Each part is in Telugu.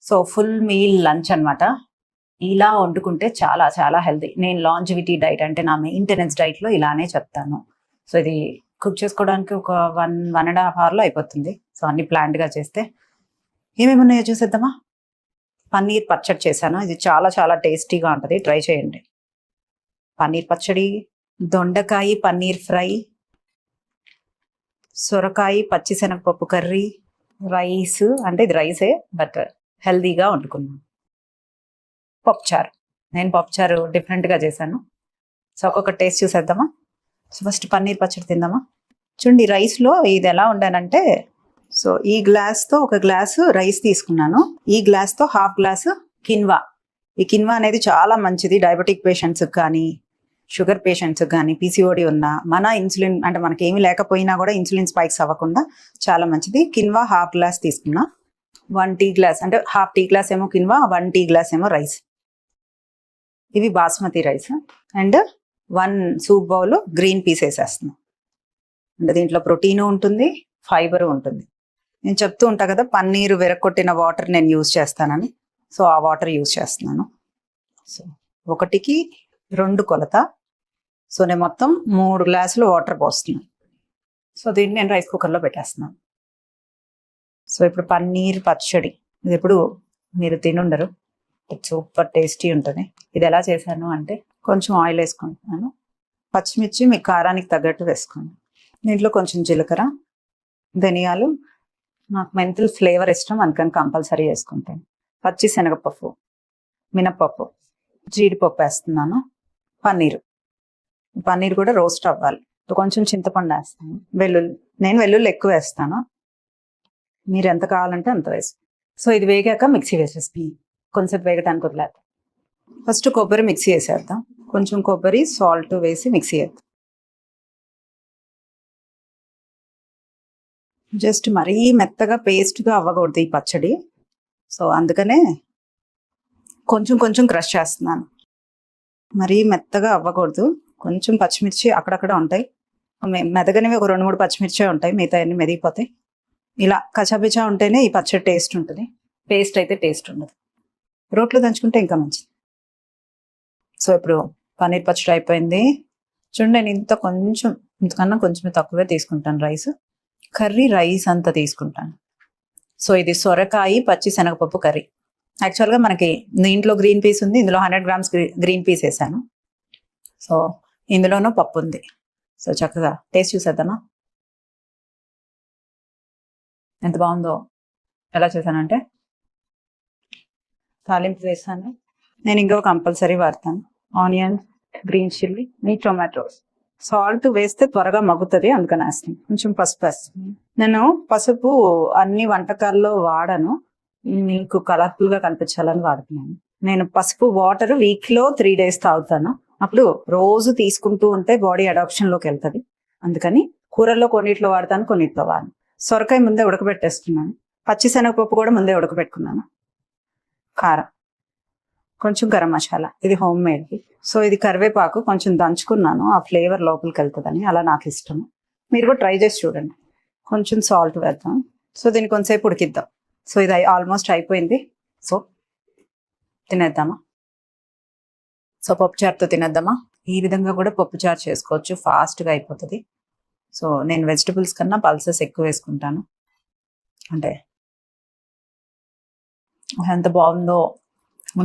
సో ఫుల్ మీల్ లంచ్ అన్నమాట. ఇలా వండుకుంటే చాలా చాలా హెల్తీ. నేను లాంజివిటీ డైట్ అంటే నా మెయింటెనెన్స్ డైట్లో ఇలానే చెప్తాను. సో ఇది కుక్ చేసుకోవడానికి ఒక 1.5 అవర్లో అయిపోతుంది. సో అన్ని ప్లాన్డ్గా చేస్తే ఏమేమి ఉన్నాయో చూసేద్దామా. పన్నీర్ పచ్చడి చేశాను. ఇది చాలా చాలా టేస్టీగా ఉంటుంది, ట్రై చేయండి. పన్నీర్ పచ్చడి, దొండకాయ పన్నీర్ ఫ్రై, సొరకాయ పచ్చిశనగపప్పు కర్రీ, రైస్, అంటే ఇది రైసే బట్ హెల్దీగా వండుకున్నాను. పప్పుచారు, నేను పప్పుచారు డిఫరెంట్గా చేశాను. సో ఒక్కొక్క టేస్ట్ చూసేద్దామా. సో ఫస్ట్ పన్నీర్ పచ్చడి తిందామా. చూడండి రైస్లో ఇది ఎలా వండానంటే, సో ఈ గ్లాస్తో ఒక గ్లాసు రైస్ తీసుకున్నాను, ఈ గ్లాస్తో హాఫ్ గ్లాసు కిన్వా. ఈ కిన్వా అనేది చాలా మంచిది డయాబెటిక్ పేషెంట్స్కి కానీ, షుగర్ పేషెంట్స్కి కానీ, పీసీఓడి ఉన్నా, మన ఇన్సులిన్ అంటే మనకి ఏమీ లేకపోయినా కూడా ఇన్సులిన్ స్పైక్స్ అవ్వకుండా చాలా మంచిది. కిన్వా హాఫ్ గ్లాస్ తీసుకున్నా. 1 టీ గ్లాస్ అంటే హాఫ్ టీ గ్లాస్ ఏమో కిన్వా, 1 టీ గ్లాస్ ఏమో రైస్. ఇవి basmati rice. And 1 soup bowl green peas వేసేస్తున్నాం. అంటే దీంట్లో ప్రోటీను ఉంటుంది, ఫైబర్ ఉంటుంది. నేను చెప్తూ ఉంటా కదా, పన్నీరు విరగొట్టిన వాటర్ నేను యూజ్ చేస్తానని. సో ఆ వాటర్ యూజ్ చేస్తున్నాను. సో 1కి 2 కొలత. సో నేను మొత్తం 3 గ్లాసులు వాటర్ పోస్తున్నాను. సో దీన్ని నేను రైస్ కుక్కర్లో పెట్టేస్తున్నాను. సో ఇప్పుడు పన్నీర్ పచ్చడి, ఇది ఎప్పుడు మీరు తినుండరు, సూపర్ టేస్టీ ఉంటుంది. ఇది ఎలా చేశాను అంటే, కొంచెం ఆయిల్ వేసుకుంటున్నాను, పచ్చిమిర్చి మీ కారానికి తగ్గట్టు వేసుకోండి. దీంట్లో కొంచెం జీలకర్ర, ధనియాలు, నాకు మెంతులు ఫ్లేవర్ ఇష్టం అందుకని కంపల్సరీ వేసుకుంటాను. పచ్చి శనగపప్పు, మినపప్పు, జీడిపప్పు వేస్తున్నాను. పన్నీర్ కూడా రోస్ట్ అవ్వాలి. కొంచెం చింతపండు వేస్తాను. వెల్లుల్లి, నేను వెల్లుల్లి ఎక్కువ వేస్తాను, మీరు ఎంత కావాలంటే అంత వేసి. సో ఇది వేగాక మిక్సీ వేసేస్తాను. కొంచెం వేగడానికి వదిలేద్దాం. ఫస్ట్ కొబ్బరి మిక్సీ వేసేద్దాం. కొంచెం కొబ్బరి, సాల్ట్ వేసి మిక్సీ వేద్దాం. జస్ట్ మరీ మెత్తగా పేస్ట్గా అవ్వకూడదు ఈ పచ్చడి. సో అందుకనే కొంచెం కొంచెం క్రష్ చేస్తున్నాను. మరీ మెత్తగా అవ్వకూడదు. కొంచెం పచ్చిమిర్చి అక్కడక్కడ ఉంటాయి, మెదగనివి ఒక 2-3 పచ్చిమిర్చి ఉంటాయి, మిగతా అన్ని మెదిగిపోతాయి. ఇలా కచాపిచా ఉంటేనే ఈ పచ్చడి టేస్ట్ ఉంటుంది. పేస్ట్ అయితే టేస్ట్ ఉండదు. రోట్లో దంచుకుంటే ఇంకా మంచిది. సో ఇప్పుడు పన్నీర్ పచ్చడి అయిపోయింది. చూడండి, నేను ఇంతకన్నా కొంచెం తక్కువే తీసుకుంటాను రైస్. కర్రీ రైస్ అంతా తీసుకుంటాను. సో ఇది సొరకాయ పచ్చి శనగపప్పు కర్రీ. యాక్చువల్గా మనకి దీంట్లో గ్రీన్ పీస్ ఉంది, ఇందులో 100 గ్రామ్స్ గ్రీన్ పీస్ వేసాను. సో ఇందులోనూ పప్పు ఉంది. సో చక్కగా టేస్ట్ చూసేద్దామా. ఎంత బాగుందో. ఎలా చేశానంటే, తాలింపు వేసాను. నేను ఇంకో కంపల్సరీ వాడతాను, onion, green chilli, tomatoes. Salt వేస్తే త్వరగా మగ్గుతుంది అందుకని వేస్తాను. కొంచెం పసుపు వేస్తాను. నేను పసుపు అన్ని వంటకాల్లో వాడను, మీకు కలర్ఫుల్గా కనిపించాలని వాడుతున్నాను. నేను పసుపు వాటర్ వీక్లో 3 days తాగుతాను. అప్పుడు రోజు తీసుకుంటూ ఉంటే బాడీ అడాప్షన్లోకి వెళ్తుంది. అందుకని కూరల్లో కొన్నిట్లో వాడతాను, కొన్నిట్లో వాడను. సొరకాయ ముందే ఉడకబెట్టేస్తున్నాను. పచ్చి శనగపప్పు కూడా ముందే ఉడకబెట్టుకున్నాను. కారం, కొంచెం గరం మసాలా, ఇది హోమ్ మేడ్ది. సో ఇది కరివేపాకు కొంచెం దంచుకున్నాను, ఆ ఫ్లేవర్ లోపలికి వెళ్తుందని, అలా నాకు ఇష్టం. మీరు కూడా ట్రై చేసి చూడండి. కొంచెం సాల్ట్ వేద్దాం. సో దీన్ని కొంతసేపు ఉడికిద్దాం. సో ఇది ఆల్మోస్ట్ అయిపోయింది. సో తినేద్దామా. సో పప్పుచారుతో తినేద్దామా. ఈ విధంగా కూడా పప్పుచారు చేసుకోవచ్చు, ఫాస్ట్గా అయిపోతుంది. సో నేను వెజిటబుల్స్ కన్నా పల్సెస్ ఎక్కువ వేసుకుంటాను. అంటే ఎంత బాగుందో.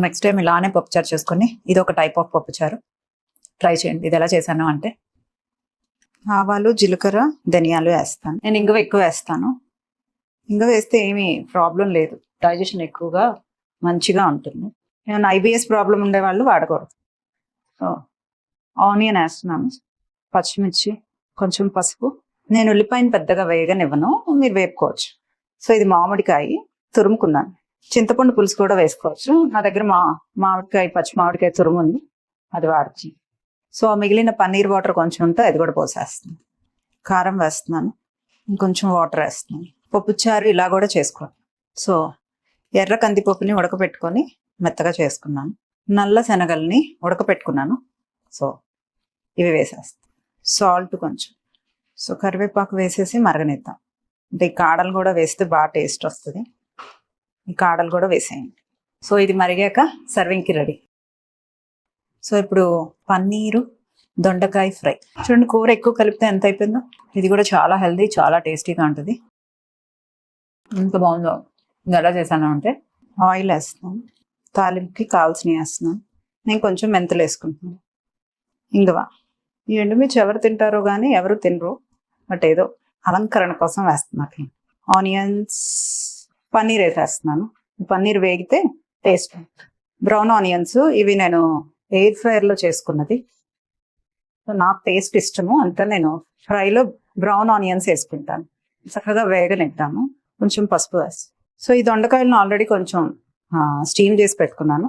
నెక్స్ట్ టైం ఇలానే పప్పుచారు చేసుకొని, ఇది ఒక టైప్ ఆఫ్ పప్పుచారు, ట్రై చేయండి. ఇది ఎలా చేశాను అంటే, ఆవాలు, జీలకర్ర, ధనియాలు వేస్తాను. నేను ఇంగువ ఎక్కువ వేస్తాను. ఇంగువ వేస్తే ఏమీ ప్రాబ్లం లేదు, డైజెషన్ ఎక్కువగా మంచిగా ఉంటుంది. ఏమైనా IBS ప్రాబ్లం ఉండేవాళ్ళు వాడకూడదు. సో ఆనియన్ వేస్తున్నాను, పచ్చిమిర్చి, కొంచెం పసుపు. నేను ఉల్లిపాయను పెద్దగా వేయనివ్వను, మీరు వేపుకోవచ్చు. సో ఇది మామిడికాయ తురుముకున్నాను. చింతపండు పులుసు కూడా వేసుకోవచ్చు. నా దగ్గర మామిడికాయ, పచ్చి మామిడికాయ తురుము ఉంది, అది వాడచ్చు. సో మిగిలిన పన్నీర్ వాటర్ కొంచెం ఉంటే అది కూడా పోసేస్తున్నాను. కారం వేస్తున్నాను, ఇంకొంచెం వాటర్ వేస్తున్నాను. పప్పుచారు ఇలా కూడా చేసుకోండి. సో ఎర్ర కందిపప్పుని ఉడకపెట్టుకొని మెత్తగా చేసుకున్నాను. నల్ల శనగల్ని ఉడకపెట్టుకున్నాను. సో ఇవి వేసేస్తాను. సాల్ట్ కొంచెం. సో కరివేపాకు వేసేసి మరగనిద్దాం. అంటే ఈ కాడలు కూడా వేస్తే బాగా టేస్ట్ వస్తుంది. ఈ కాడలు కూడా వేసేయండి. సో ఇది మరిగాక సర్వింగ్కి రెడీ. సో ఇప్పుడు పన్నీరు దొండకాయ ఫ్రై చూడండి. కూర ఎక్కువ కలిపితే ఎంత అయిపోయిందో. ఇది కూడా చాలా హెల్దీ, చాలా టేస్టీగా ఉంటుంది. ఎంత బాగుందో. ఇది ఎలా చేశాను అంటే ఆయిల్ వేస్తున్నాను, తాలింపుకి కావాల్సినవి వేస్తున్నాను. నేను కొంచెం మెంతులు వేసుకుంటున్నాను, ఇంగువ. ఈ ఎండుమిర్చి ఎవరు తింటారో కానీ ఎవరు తినరు, బట్ ఏదో అలంకరణ కోసం వేస్తున్నాను. ఆనియన్స్, పన్నీర్ వేసేస్తున్నాను. పన్నీర్ వేగితే టేస్ట్. బ్రౌన్ ఆనియన్స్ ఇవి నేను ఎయిర్ ఫ్రైయర్లో చేసుకున్నది. సో నాకు టేస్ట్ ఇష్టము, అంతా నేను ఫ్రైలో బ్రౌన్ ఆనియన్స్ వేసుకుంటాను. చక్కగా వేగనిద్దాము. కొంచెం పసుపు వేసి. సో ఈ దొండకాయలను ఆల్రెడీ కొంచెం స్టీమ్ చేసి పెట్టుకున్నాను.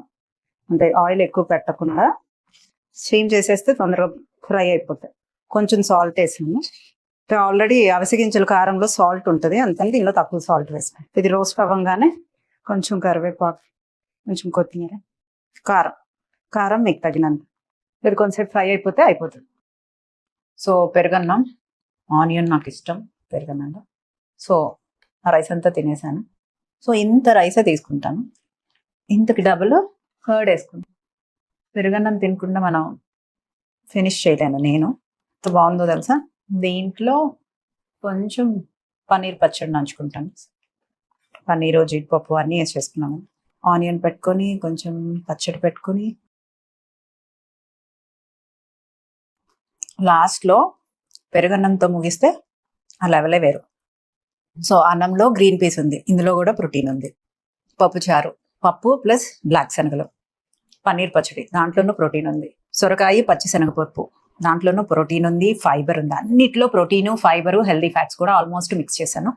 అంటే ఆయిల్ ఎక్కువ పెట్టకుండా స్టీమ్ చేసేస్తే తొందరగా ఫ్రై అయిపోతాయి. కొంచెం సాల్ట్ వేసాను. ఆల్రెడీ అవిసె గింజల కారంలో సాల్ట్ ఉంటుంది, అందుకని దీనిలో తక్కువ సాల్ట్ వేసాను. ఇది రోస్ట్ అవ్వగానే కొంచెం కరివేపాకు, కొంచెం కొత్తిమీర, కారం మీకు తగినంత. ఇది కొంచెం ఫ్రై అయిపోతే అయిపోతుంది. సో పెరుగన్నం, ఆనియన్ నాకు ఇష్టం పెరుగన్నంలో. సో ఆ రైస్ అంతా తినేసాను. సో ఇంత రైసే తీసుకుంటాను, ఇంతకి డబుల్ కర్డ్ వేసుకుంటాను. పెరుగన్నం తినకుండా మనం ఫినిష్ చేయలేను నేను. ఎంత బాగుందో తెలుసా. దీంట్లో కొంచెం పన్నీర్ పచ్చడి నంచుకుంటాను. పన్నీరు, జీడిపప్పు అన్నీ వేసేసుకున్నాము. ఆనియన్ పెట్టుకొని కొంచెం పచ్చడి పెట్టుకొని లాస్ట్లో పెరుగన్నంతో ముగిస్తే ఆ లెవెలే వేరు. సో అన్నంలో గ్రీన్ పీస్ ఉంది, ఇందులో కూడా ప్రోటీన్ ఉంది. పప్పు చారు, పప్పు ప్లస్ బ్లాక్ శనగలు, పన్నీర్ పచ్చడి, దాంట్లోనూ ప్రోటీన్ ఉంది. సొరకాయ, పచ్చి శనగపప్పు, దాంట్లోనూ ప్రోటీన్ ఉంది, ఫైబర్ ఉంది. అన్నిట్లో ప్రోటీను, ఫైబరు, హెల్దీ ఫ్యాట్స్ కూడా ఆల్మోస్ట్ మిక్స్ చేశాను.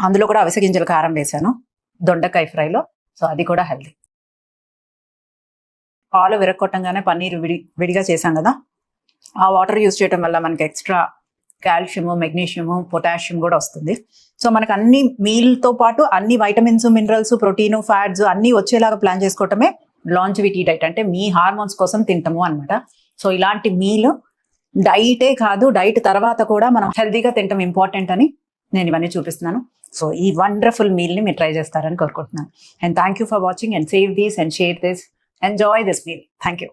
అందులో కూడా అవిసె గింజల కారం వేశాను దొండకాయ ఫ్రైలో. సో అది కూడా హెల్దీ. పాలు విరగొట్టంగానే పన్నీర్ విడిగా చేశాం కదా, ఆ వాటర్ యూజ్ చేయడం వల్ల మనకి ఎక్స్ట్రా కాల్షియము, మెగ్నీషియము, పొటాషియం కూడా వస్తుంది. సో మనకు అన్ని మీల్తో పాటు అన్ని వైటమిన్స్, మినరల్స్, ప్రోటీను, ఫ్యాట్స్ అన్నీ వచ్చేలాగా ప్లాన్ చేసుకోవటమే లాంజివిటీ డైట్. అంటే మీ హార్మోన్స్ కోసం తింటాము అనమాట. సో ఇలాంటి మీల్ డైటే కాదు, డైట్ తర్వాత కూడా మనం హెల్తీగా తింటాం ఇంపార్టెంట్ అని నేను ఇవన్నీ చూపిస్తున్నాను. సో ఈ వండర్ఫుల్ మీల్ని మీరు ట్రై చేస్తారని కోరుకుంటున్నాను. And thank you for watching and save this and share this. Enjoy this meal. Thank you.